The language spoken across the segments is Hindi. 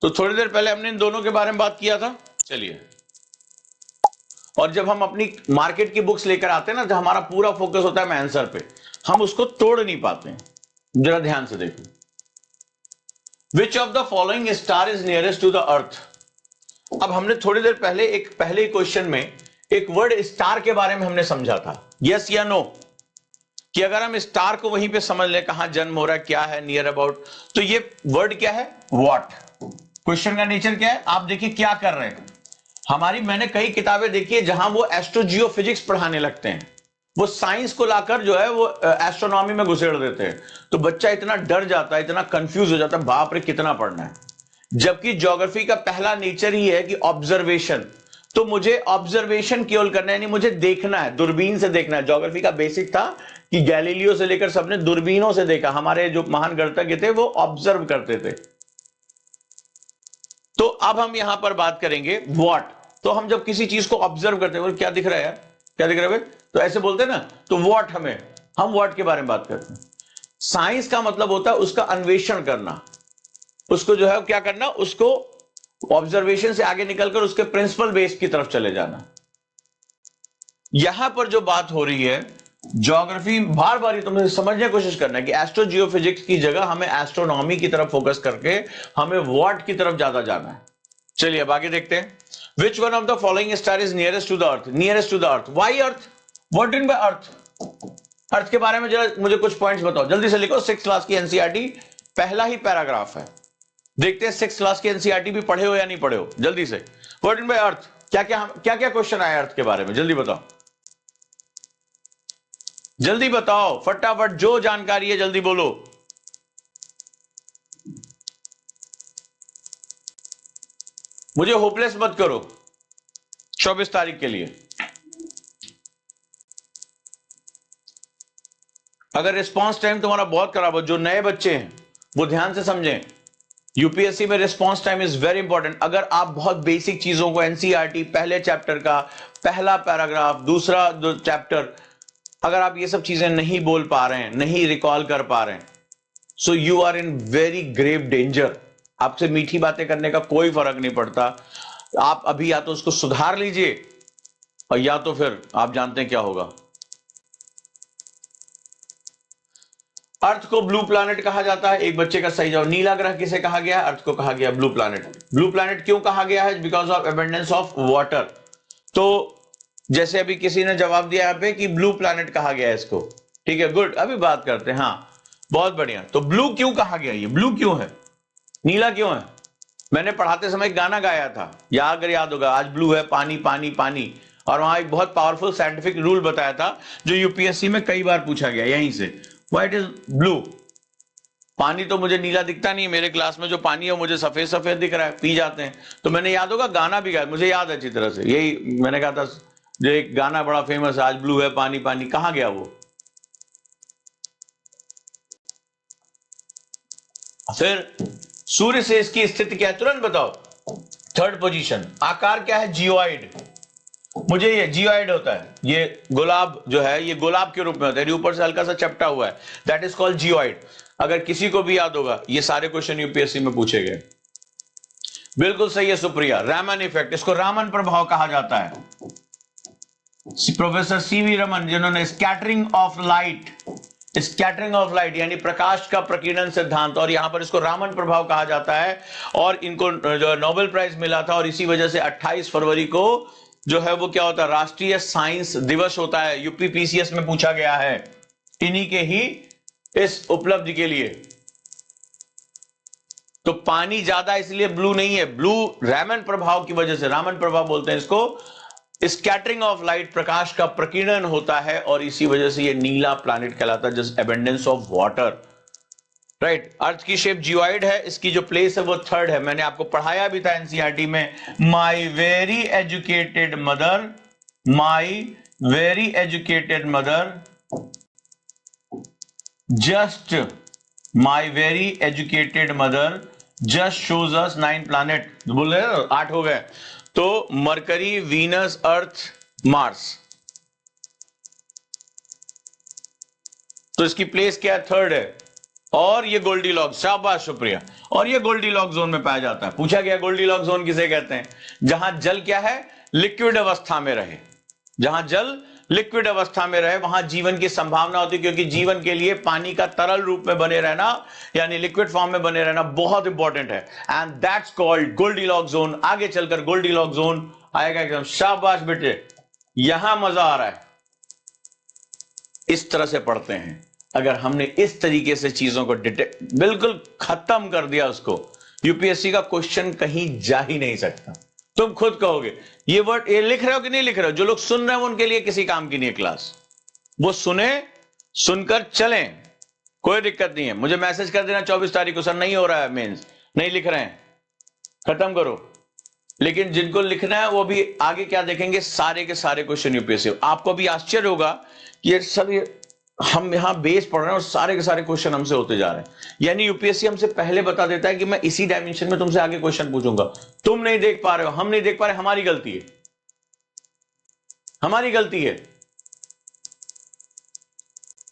तो थोड़ी देर पहले हमने इन दोनों के बारे में बात किया था। चलिए, और जब हम अपनी मार्केट की बुक्स लेकर आते हैं ना, जब हमारा पूरा फोकस होता है आंसर पे, हम उसको तोड़ नहीं पाते हैं। जरा ध्यान से देखो, which of the following star is nearest to the earth. अब हमने थोड़ी देर पहले एक पहले क्वेश्चन में एक वर्ड स्टार के बारे में हमने समझा था, यस या नो, कि अगर हम स्टार को वहीं पे समझ लें कहां जन्म हो रहा है, क्या है नियर अबाउट, तो ये वर्ड क्या है, व्हाट। क्वेश्चन का नेचर क्या है, आप देखिए क्या कर रहे हैं। मैंने कई किताबें देखी है जहां वो एस्ट्रोजियो फिजिक्स पढ़ाने लगते हैं, वो साइंस को लाकर जो है वो एस्ट्रोनॉमी में घुसेड़ देते हैं, तो बच्चा इतना डर जाता है, इतना कंफ्यूज हो जाता है, बाप रे कितना पढ़ना है। जबकि ज्योग्राफी का पहला नेचर ही है कि ऑब्जर्वेशन, तो मुझे ऑब्जर्वेशन केवल करना है, यानी मुझे देखना है, दूरबीन से देखना है। ज्योग्राफी का बेसिक था कि गैलीलियो से लेकर सबने दूरबीनों से देखा, हमारे जो महान गणितज्ञ थे वो ऑब्जर्व करते थे। तो अब हम यहां पर बात करेंगे व्हाट। तो हम जब किसी चीज को ऑब्जर्व करते हैं, क्या दिख रहा है यार, क्या दिख रहा है, तो ऐसे बोलते हैं ना, तो व्हाट, हम व्हाट के बारे में बात करते हैं। साइंस का मतलब होता है उसका अन्वेषण करना, उसको जो है क्या करना, उसको ऑब्जर्वेशन से आगे निकलकर उसके प्रिंसिपल बेस की तरफ चले जाना। यहां पर जो बात हो रही है ज्योग्राफी, बार बार ये तुम्हें समझने की कोशिश करना है कि एस्ट्रो जियोफिजिक्स की जगह हमें एस्ट्रोनॉमी की तरफ फोकस करके हमें व्हाट की तरफ ज्यादा जाना है। चलिए अब आगे देखते हैं। Which one of the following star is nearest to the earth, nearest to the earth, why earth, what in by earth. Earth के बारे में जरा मुझे कुछ पॉइंट्स बताओ, जल्दी से लिखो। 6th क्लास की एनसीईआरटी पहला ही पैराग्राफ है, देखते हैं 6th क्लास की एनसीईआरटी भी पढ़े हो या नहीं पढ़े हो, जल्दी से। व्हाट इन बाय अर्थ, क्या क्या क्वेश्चन आया अर्थ के बारे में, जल्दी बताओ, जल्दी बताओ फटाफट, जो जानकारी है जल्दी बोलो। मुझे होपलेस मत करो 24 तारीख के लिए। अगर रिस्पांस टाइम तुम्हारा बहुत खराब हो, जो नए बच्चे हैं वो ध्यान से समझें, यूपीएससी में response time is very important. अगर आप बहुत बेसिक चीजों को, एनसीईआरटी पहले चैप्टर का पहला पैराग्राफ, दूसरा चैप्टर, अगर आप ये सब चीजें नहीं बोल पा रहे हैं, नहीं रिकॉल कर पा रहे हैं, so you are in very grave danger. आपसे मीठी बातें करने का कोई फर्क नहीं पड़ता। आप अभी या तो उसको सुधार लीजिए और या तो फिर आप जानते हैं क्या होगा। अर्थ को ब्लू प्लैनेट कहा जाता है, एक बच्चे का सही जवाब। नीला ग्रह किसे कहा गया है, अर्थ को कहा गया ब्लू प्लैनेट। ब्लू प्लैनेट क्यों कहा गया है, because of abundance of water. तो जैसे अभी किसी ने जवाब दिया यहाँ पे कि ब्लू प्लैनेट कहा गया है इसको, ठीक है, गुड, अभी बात करते हैं। हाँ बहुत बढ़िया। तो ब्लू क्यों कहा गया, ये ब्लू क्यों है, नीला क्यों है। मैंने पढ़ाते समय एक गाना गाया था, अगर याद होगा, आज ब्लू है पानी पानी पानी, और वहां एक बहुत पावरफुल साइंटिफिक रूल बताया था जो यूपीएससी में कई बार पूछा गया यहीं से, व्हाट इज ब्लू। पानी तो मुझे नीला दिखता नहीं है, मेरे ग्लास में जो पानी है वो मुझे सफेद सफेद दिख रहा है, पी जाते हैं। तो मैंने याद होगा गाना भी गाया, मुझे याद है अच्छी तरह से, यही मैंने कहा था, जो एक गाना बड़ा फेमस है, आज ब्लू है पानी पानी, कहां गया वो। फिर सूर्य से इसकी स्थिति क्या है, तुरंत बताओ। 3rd position. आकार क्या है, जियोइड। मुझे ये जियोइड होता है, ये गुलाब जो है ये गुलाब के रूप में होता है, ऊपर से हल्का सा चपटा हुआ है, दैट इज कॉल्ड जियोइड। अगर किसी को भी याद होगा, ये सारे क्वेश्चन यूपीएससी में पूछे गए। बिल्कुल सही है सुप्रिया, रामन इफेक्ट, इसको रामन प्रभाव कहा जाता है। प्रोफेसर सीवी रमन, जिन्होंने स्कैटरिंग ऑफ लाइट यानी प्रकाश का प्रकीर्णन सिद्धांत, और यहां पर इसको रामन प्रभाव कहा जाता है, और इनको जो नोबेल प्राइज मिला था, और इसी वजह से 28 फरवरी को जो है वो क्या होता है, राष्ट्रीय साइंस दिवस होता है। यूपीपीसीएस में पूछा गया है इन्हीं के ही इस उपलब्धि के लिए। तो पानी ज्यादा इसलिए ब्लू नहीं है, ब्लू रामन प्रभाव की वजह से, रामन प्रभाव बोलते हैं इसको, स्कैटरिंग ऑफ लाइट, प्रकाश का प्रकीर्णन होता है, और इसी वजह से ये नीला प्लैनेट कहलाता है, just abundance of water, right. Earth की शेप जियोइड है, इसकी जो प्लेस है वो 3rd है, मैंने आपको पढ़ाया भी था एनसीईआरटी में। My very educated mother just shows us 9 planet, बोले 8 हो गए, तो मरकरी, वीनस, अर्थ, मार्स, तो इसकी प्लेस क्या है, 3rd है। और ये गोल्डीलॉक्स, शाबाश शुक्रिया। और ये गोल्डीलॉक्स जोन में पाया जाता है। पूछा गया गोल्डीलॉक्स जोन किसे कहते हैं? जहां जल क्या है? लिक्विड अवस्था में रहे। जहां जल लिक्विड अवस्था में रहे वहां जीवन की संभावना होती है, क्योंकि जीवन के लिए पानी का तरल रूप में बने रहना यानी लिक्विड फॉर्म में बने रहना बहुत इंपॉर्टेंट है, and that's called Goldilocks zone. आगे चलकर गोल्डीलॉक्स जोन आएगा एकदम। शाबाश बेटे, यहां मजा आ रहा है। इस तरह से पढ़ते हैं। अगर हमने इस तरीके से चीजों को बिल्कुल खत्म कर दिया उसको, यूपीएससी का क्वेश्चन कहीं जा ही नहीं सकता। तुम खुद कहोगे ये वर्ड ये लिख रहे हो कि नहीं लिख रहे हो? जो लोग सुन रहे हैं उनके लिए किसी काम की नहीं है क्लास। वो सुने, सुनकर चलें, कोई दिक्कत नहीं है। मुझे मैसेज कर देना 24 तारीख को, सर नहीं हो रहा है मेंस, नहीं लिख रहे हैं, खत्म करो। लेकिन जिनको लिखना है वो भी आगे क्या देखेंगे, सारे के सारे क्वेश्चन यूपीएससी। आपको भी आश्चर्य होगा कि ये सब हम यहां बेस पढ़ रहे हैं और सारे के सारे क्वेश्चन हमसे होते जा रहे हैं। यानी यूपीएससी हमसे पहले बता देता है कि मैं इसी डायमेंशन में तुमसे आगे क्वेश्चन पूछूंगा। तुम नहीं देख पा रहे हो, हम नहीं देख पा रहे, हमारी गलती है, हमारी गलती है।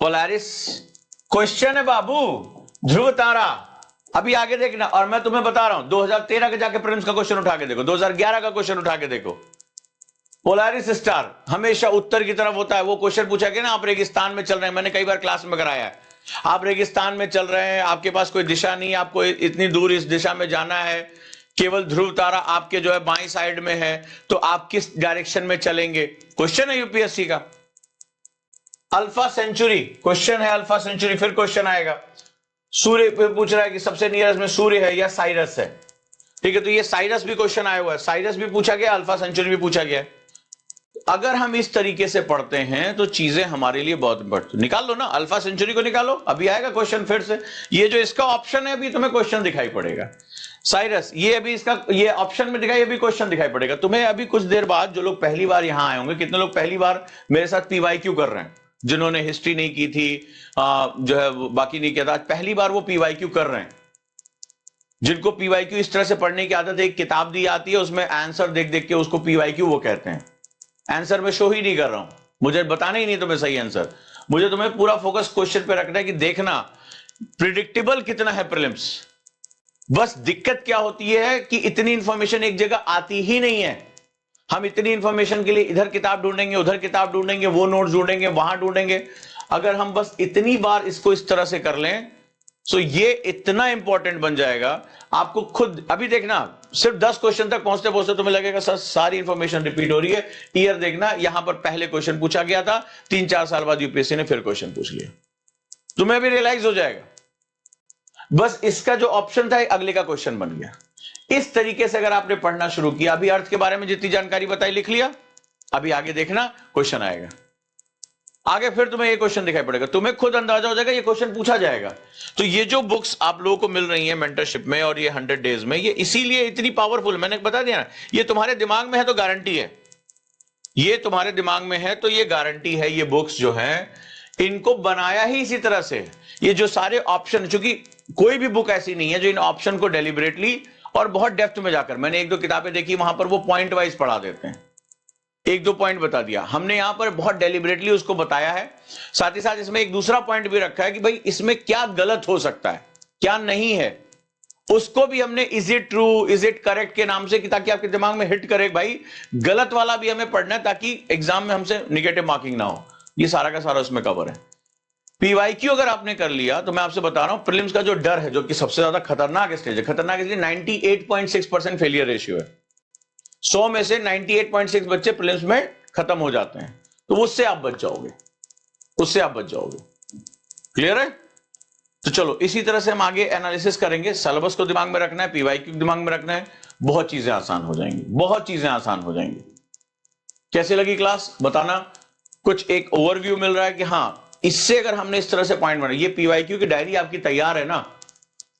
पोलैरिस क्वेश्चन है बाबू, ध्रुव तारा। अभी आगे देखना, और मैं तुम्हें बता रहा हूं 2013 के जाके प्रीलिम्स का क्वेश्चन उठा के देखो, 2011 का क्वेश्चन उठा के देखो। पोलैरिस स्टार हमेशा उत्तर की तरफ होता है। वो क्वेश्चन पूछा गया ना, आप रेगिस्तान में चल रहे हैं, मैंने कई बार क्लास में कराया है। आप रेगिस्तान में चल रहे हैं, आपके पास कोई दिशा नहीं, आपको इतनी दूर इस दिशा में जाना है, केवल ध्रुव तारा आपके जो है बाईं साइड में है, तो आप किस डायरेक्शन में चलेंगे? क्वेश्चन है यूपीएससी का। अल्फा सेंचुरी क्वेश्चन है, अल्फा सेंचुरी। फिर क्वेश्चन आएगा, सूर्य पे पूछ रहा है कि सबसे नियरेस्ट में सूर्य है या साइरस है। ठीक है, तो ये साइरस भी क्वेश्चन आया हुआ है, साइरस भी पूछा गया, अल्फा सेंचुरी भी पूछा गया। अगर हम इस तरीके से पढ़ते हैं तो चीजें हमारे लिए बहुत इंपॉर्टेंट। निकाल लो ना, अल्फा सेंचुरी को निकालो, अभी आएगा क्वेश्चन फिर से। ये जो इसका ऑप्शन है अभी तुम्हें क्वेश्चन दिखाई पड़ेगा। साइरस ये अभी इसका ये ऑप्शन में दिखाई, अभी क्वेश्चन दिखाई पड़ेगा तुम्हें अभी कुछ देर बाद। जो लोग पहली बार यहां आए होंगे, कितने लोग पहली बार मेरे साथ पीवाईक्यू कर रहे हैं, जिन्होंने हिस्ट्री नहीं की थी, जो है बाकी नहीं किया था, पहली बार वो पीवाईक्यू कर रहे हैं। जिनको पीवाईक्यू इस तरह से पढ़ने की आदत है, एक किताब दी आती है उसमें आंसर देख देख के उसको पीवाईक्यू वो कहते हैं। आंसर में शो ही नहीं कर रहा हूं, मुझे बताना ही नहीं तुम्हें सही आंसर, मुझे तुम्हें पूरा फोकस क्वेश्चन पे रखना है कि देखना प्रिडिक्टेबल कितना है प्रीलिम्स। बस दिक्कत क्या होती है कि इतनी इंफॉर्मेशन एक जगह आती ही नहीं है। हम इतनी इंफॉर्मेशन के लिए इधर किताब ढूंढेंगे, उधर किताब ढूंढेंगे, वो नोट्स ढूंढेंगे, वहां ढूंढेंगे। अगर हम बस इतनी बार इसको इस तरह से कर लें तो ये इतना इंपॉर्टेंट बन जाएगा। आपको खुद अभी देखना, सिर्फ 10 क्वेश्चन तक पहुंचते पहुंचते तुम्हें लगेगा सर सारी इंफॉर्मेशन रिपीट हो रही है। ईयर देखना, यहां पर पहले क्वेश्चन पूछा गया था, 3-4 साल बाद यूपीएससी ने फिर क्वेश्चन पूछ लिया, तुम्हें भी रियलाइज हो जाएगा। बस इसका जो ऑप्शन था अगले का क्वेश्चन बन गया। इस तरीके से अगर आपने पढ़ना शुरू किया, अभी अर्थ के बारे में जितनी जानकारी बताई लिख लिया, अभी आगे देखना क्वेश्चन आएगा। आगे फिर तुम्हें ये क्वेश्चन दिखाई पड़ेगा, तुम्हें खुद अंदाजा हो जाएगा ये क्वेश्चन पूछा जाएगा। तो ये जो बुक्स आप लोगों को मिल रही हैं मेंटरशिप में और ये 100 डेज में, ये इसीलिए इतनी पावरफुल, मैंने बता दिया ना, ये तुम्हारे दिमाग में है तो गारंटी है, ये तुम्हारे दिमाग में है तो ये गारंटी है। ये बुक्स जो हैं इनको बनाया ही इसी तरह से। ये जो सारे ऑप्शन, चूंकि कोई भी बुक ऐसी नहीं है जो इन ऑप्शन को डेलिबरेटली और बहुत डेप्थ में जाकर, मैंने 1-2 किताबें देखी वहां पर वो पॉइंट वाइज पढ़ा देते हैं, 1-2 पॉइंट बता दिया। हमने यहां पर बहुत डेलिबरेटली उसको बताया है। साथ ही साथ इसमें एक दूसरा पॉइंट भी रखा है कि भाई इसमें क्या गलत हो सकता है, क्या नहीं है, उसको भी हमने is it true, is it correct के नाम से, कि ताकि आपके दिमाग में हिट करे भाई गलत वाला भी हमें पढ़ना है, ताकि एग्जाम में हमसे निगेटिव मार्किंग ना हो। ये सारा का सारा उसमें कवर है। पीवाईक्यू अगर आपने कर लिया तो मैं आपसे बता रहा हूं, प्रीलिम्स का जो डर है, जो कि सबसे ज्यादा खतरनाक स्टेज है, खतरनाक इसलिए 98.6% फेलियर रेशियो है। 100 में से 98.6 बच्चे प्रीलिम्स में खत्म हो जाते हैं, तो उससे आप बच जाओगे, उससे आप बच जाओगे। क्लियर है? तो चलो इसी तरह से हम आगे एनालिसिस करेंगे। सिलेबस को दिमाग में रखना है, पीवाईक्यू दिमाग में रखना है, बहुत चीजें आसान हो जाएंगी, बहुत चीजें आसान हो जाएंगी। कैसे लगी क्लास बताना। कुछ एक ओवरव्यू मिल रहा है कि हाँ, इससे अगर हमने इस तरह से पॉइंट बना, ये पीवाईक्यू की डायरी आपकी तैयार है ना,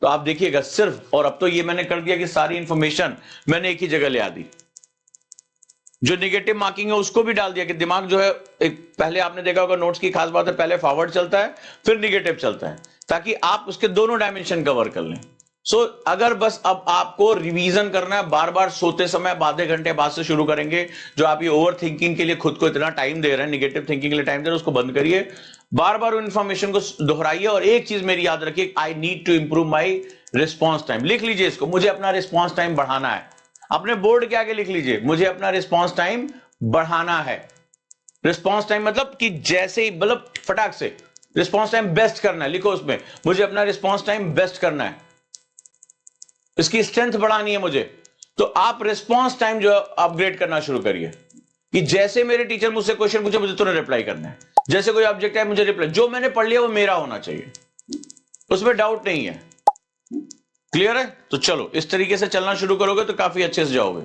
तो आप देखिएगा सिर्फ, और अब तो ये मैंने कर दिया कि सारी इंफॉर्मेशन मैंने एक ही जगह ले आ दी। जो नेगेटिव मार्किंग है उसको भी डाल दिया कि दिमाग जो है, एक पहले आपने देखा होगा नोट्स की खास बात है, पहले फॉरवर्ड चलता है फिर नेगेटिव चलता है, ताकि आप उसके दोनों डायमेंशन कवर कर लें। सो अगर बस अब आपको रिवीजन करना है, बार बार सोते समय आधे घंटे बाद से शुरू करेंगे। जो आप ये ओवर थिंकिंग के लिए खुद को इतना टाइम दे रहे हैं, नेगेटिव थिंकिंग के लिए टाइम दे रहे हैं, उसको बंद करिए। बार बार उन इंफॉर्मेशन को दोहराइए और एक चीज मेरी याद रखिए, I need to improve my response time. लिख लीजिए इसको, मुझे अपना रिस्पॉन्स टाइम बढ़ाना है। अपने बोर्ड के आगे लिख लीजिए, मुझे अपना रिस्पॉन्स टाइम बढ़ाना है। रिस्पॉन्स टाइम मतलब कि जैसे ही, मतलब फटाक से रिस्पॉन्स टाइम बेस्ट करना है, लिखो उसमें मुझे अपना रिस्पॉन्स टाइम बेस्ट करना है, इसकी स्ट्रेंथ बढ़ानी है मुझे। तो आप रिस्पॉन्स टाइम जो अपग्रेड करना शुरू करिए कि जैसे मेरे टीचर मुझसे क्वेश्चन पूछे मुझे तुरंत रिप्लाई करना है, जैसे कोई ऑब्जेक्ट है मुझे रिप्लाई, जो मैंने पढ़ लिया वो मेरा होना चाहिए, उसमें डाउट नहीं है। क्लियर है? तो चलो इस तरीके से चलना शुरू करोगे तो काफी अच्छे से जाओगे।